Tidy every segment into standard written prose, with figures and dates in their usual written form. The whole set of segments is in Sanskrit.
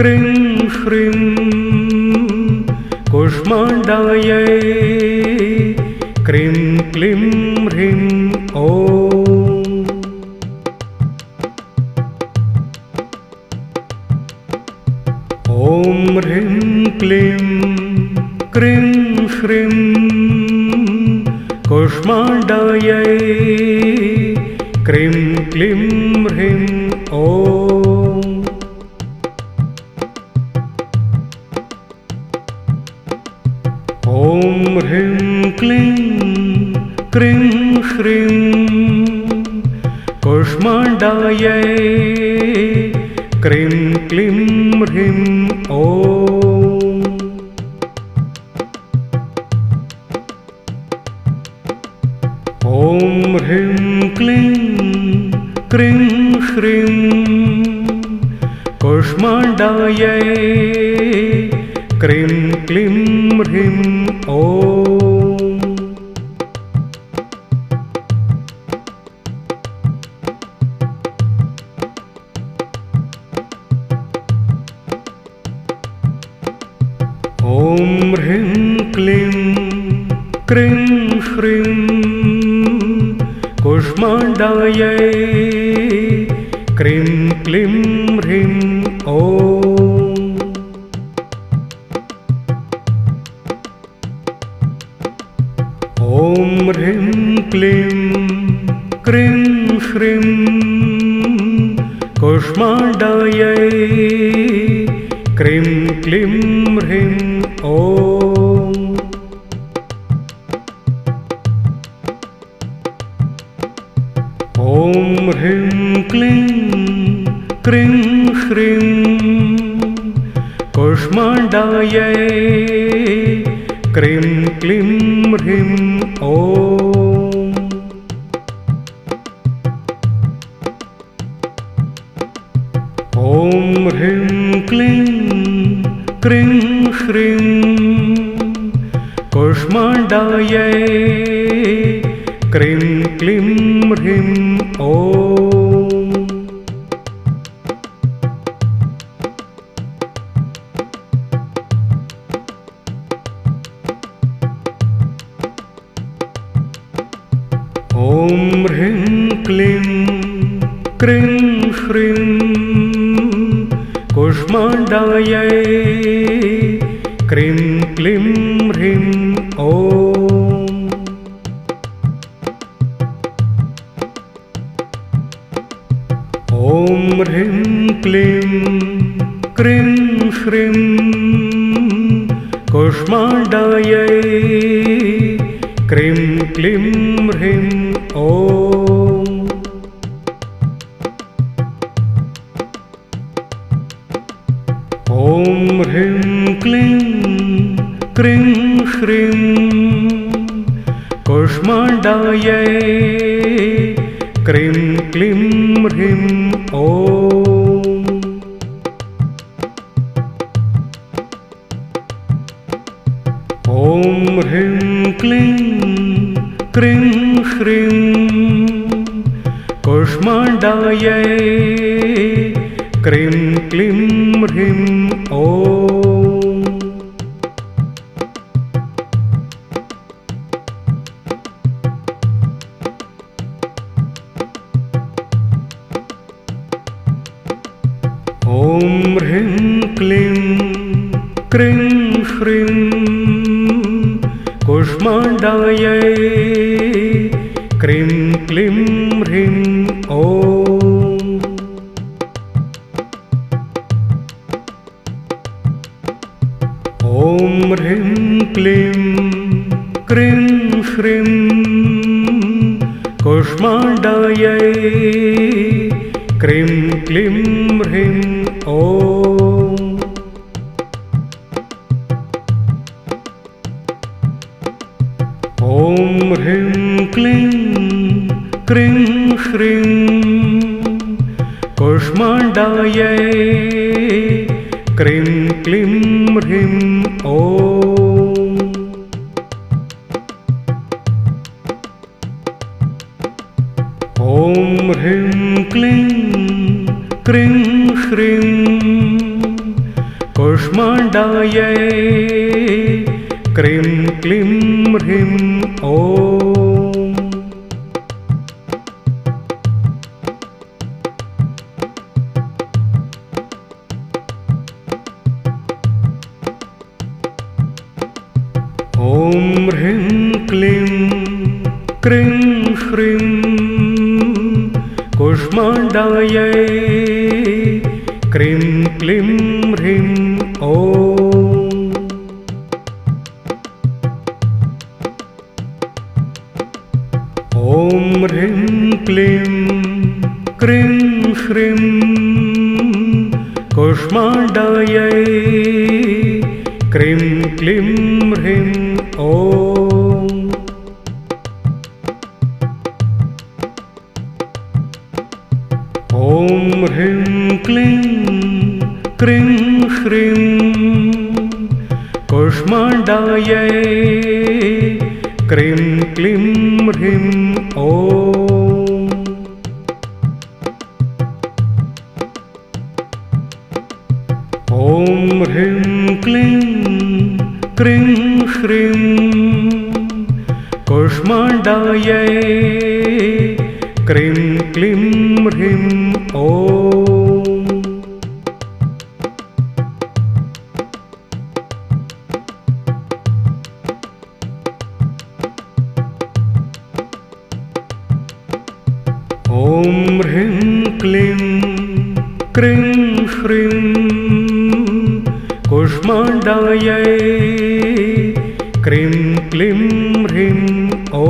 क्रीं श्रीं कूष्माण्डायै क्रीं क्लीं ह्रीं ॐ। ॐ ह्रीं क्लीं क्रीं श्रीं कूष्माण्डायै क्रीं क्लीं ह्रीं ॐ। ॐ ह्रीं क्लीं क्रीं श्रीं कूष्माण्डायै क्रीं क्लीं ह्रीं ॐ। ॐ ह्रीं क्लीं क्रीं श्रीं कूष्माण्डायै क्रीं क्लीं ह्रीं ॐ। ॐ ह्रीं क्लीं क्रीं श्रीं कूष्माण्डायै क्रीं क्लीं ह्रीं ॐ। ॐ ह्रीं क्लीं क्रीं श्रीं कूष्माण्डायै क्रीं क्लीं ह्रीं ॐ। ॐ ह्रीं क्लीं क्रीं श्रीं कूष्माण्डायै क्रीं क्लीं ह्रीं ॐ। ॐ ह्रीं क्लीं क्रीं श्रीं कूष्माण्डायै क्रीं क्लीं ह्रीं ॐ। ॐ ह्रीं क्लीं क्रीं श्रीं कूष्माण्डायै क्रीं क्लीं ह्रीं ॐ। ॐ ह्रीं क्लीं क्रीं श्रीं कूष्माण्डायै क्रीं क्लीं ह्रीं ॐ। ॐ ह्रीं क्लीं क्रीं श्रीं कूष्माण्डायै क्रीं क्लीं ह्रीं ॐ। ॐ ह्रीं क्लीं क्रीं श्रीं कूष्माण्डायै क्रीं क्लीं ह्रीं ॐ। ॐ ह्रीं क्लीं क्रीं श्रीं कूष्माण्डायै क्रीं क्लीं ह्रीं ॐ। ॐ ह्रीं क्लीं क्रीं श्रीं कूष्माण्डायै क्रीं क्लीं ह्रीं ॐ। ॐ ह्रीं क्लीं क्रीं श्रीं कूष्माण्डायै क्रीं क्लीं ह्रीं ॐ। ॐ ह्रीं क्लीं क्रीं श्रीं कूष्माण्डायै क्रीं क्लीं ह्रीं ॐ। ॐ ह्रीं क्लीं क्रीं श्रीं कूष्माण्डायै क्रीं क्लीं ह्रीं ॐ। ॐ ह्रीं क्लीं क्रीं श्रीं कूष्माण्डायै क्रीं क्लीं ह्रीं ॐ। ॐ ह्रीं क्लीं क्रीं श्रीं कूष्माण्डायै क्रीं क्लीं ह्रीं ॐ। ॐ ह्रीं क्लीं क्रीं श्रीं कूष्माण्डायै क्रीं क्लीं ह्रीं ॐ। ॐ ह्रीं क्लीं क्रीं श्रीं कूष्माण्डायै क्रीं क्लीं ह्रीं ॐ।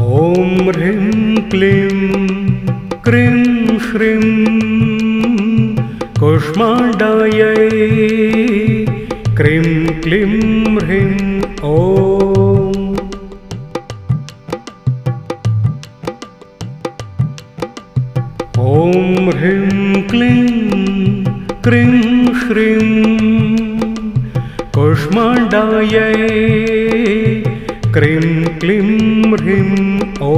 ॐ ह्रीं क्लीं क्रीं श्रीं कूष्माण्डायै क्रीं क्लीं ह्रीं ॐ। ॐ ह्रीं क्लीं क्रीं श्रीं कूष्माण्डायै क्रीं क्लीं ह्रीं ॐ।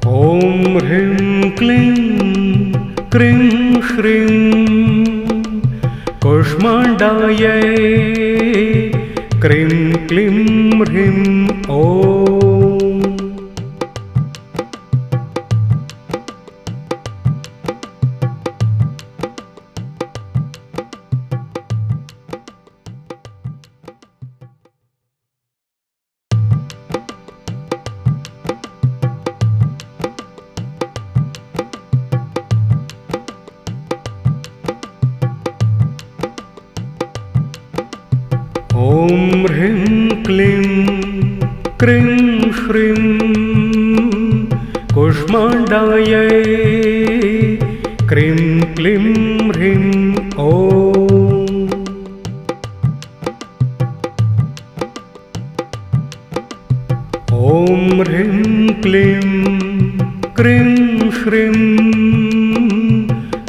ॐ ह्रीं क्लीं क्रीं श्रीं कूष्माण्डायै क्रीं क्लीं ह्रीं ॐ। ॐ ह्रीं क्लीं क्रीं श्रीं कूष्माण्डायै क्रीं क्लीं ह्रीं ॐ। ॐ ह्रीं क्लीं क्रीं श्रीं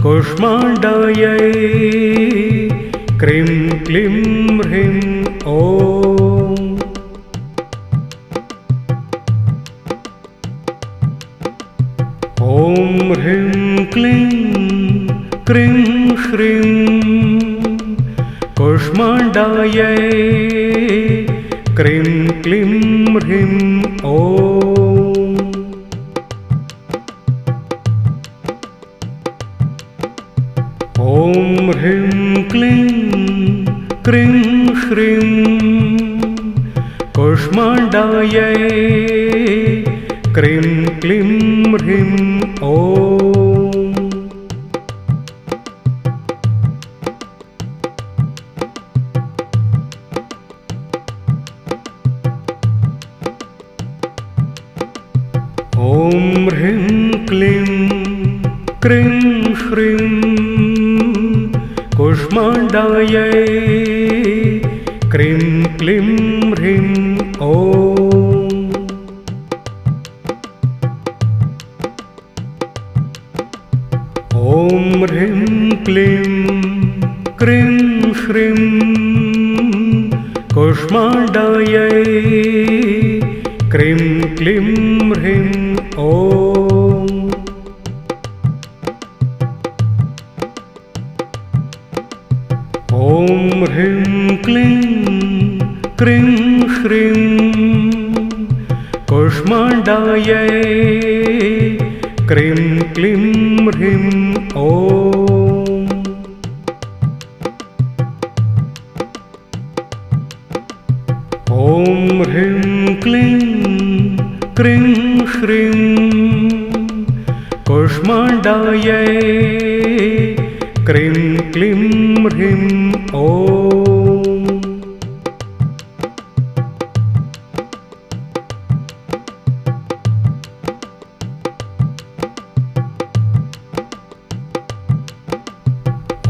कूष्माण्डायै क्रीं क्लीं ह्रीं ॐ। ॐ ह्रीं क्लीं क्रीं श्रीं कूष्माण्डायै क्रीं क्लीं ह्रीं ॐ। ॐ ह्रीं क्लीं क्रीं श्रीं कूष्माण्डायै क्रीं क्लीं ह्रीं ॐ। ॐ ह्रीं क्लीं क्रीं श्रीं कूष्माण्डायै क्रीं क्लीं ह्रीं ॐ। ॐ ह्रीं क्लीं क्रीं श्रीं कुष्माण्डायै क्रीं क्लीं ह्रीं ॐ। ॐ ह्रीं क्लीं क्रीं श्रीं कुष्माण्डायै क्रीं क्लीं ह्रीं ॐ। ॐ ह्रीं क्लीं क्रीं श्रीं कुष्माण्डायै क्रीं क्लीं ह्रीं ॐ।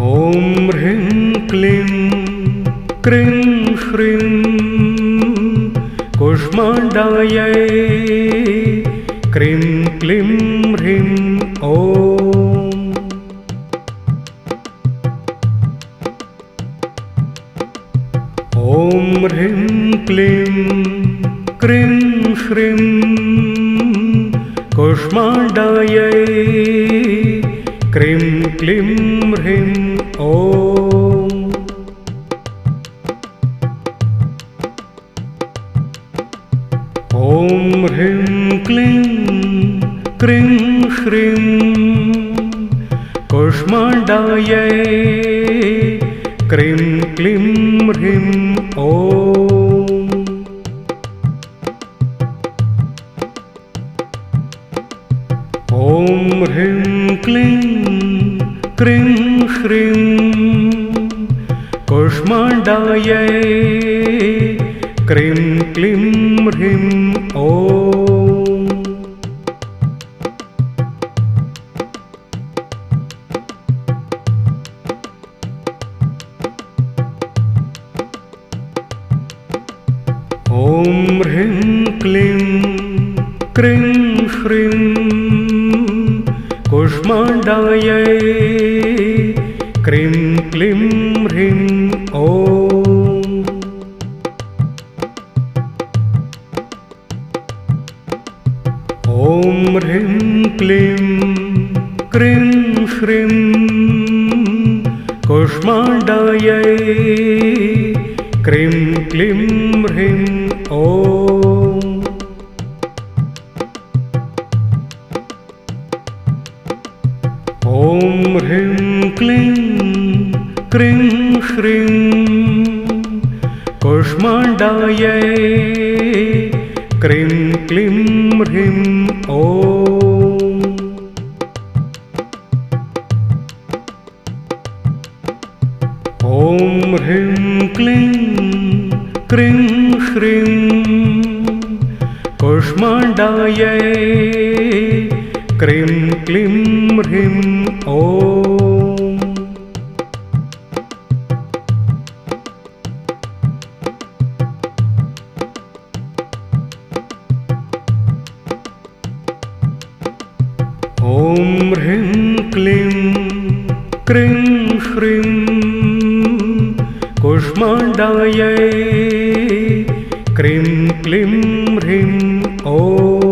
ॐ ह्रीं क्लीं क्रीं श्रीं कुष्माण्डायै क्रीं क्लीं ह्रीं ॐ। ॐ ह्रीं क्लीं क्रीं श्रीं कुष्माण्डायै क्रीं क्लीं ह्रीं ॐ। ॐ ह्रीं क्लीं क्रीं श्रीं कुष्माण्डायै क्रीं क्लीं ह्रीं ॐ। ॐ ह्रीं क्लीं क्रीं श्रीं कुष्माण्डायै क्रीं क्लीं ह्रीं ॐ। ॐ ह्रीं क्लीं क्रीं श्रीं कुष्माण्डायै क्रीं क्लीं ह्रीं ॐ। ॐ ह्रीं क्लीं क्रीं श्रीं कुष्माण्डायै क्रीं क्लीं ह्रीं ॐ। ॐ ह्रीं क्लीं क्रीं श्रीं कुष्माण्डायै क्रीं क्लीं ह्रीं ॐ। ॐ ह्रीं क्लीं क्रीं श्रीं कुष्माण्डायै क्रीं क्लीं ह्रीं ॐ। ॐ ह्रीं क्लीं क्रीं श्रीं कुष्माण्डायै क्रीं क्लीं ह्रीं ॐ।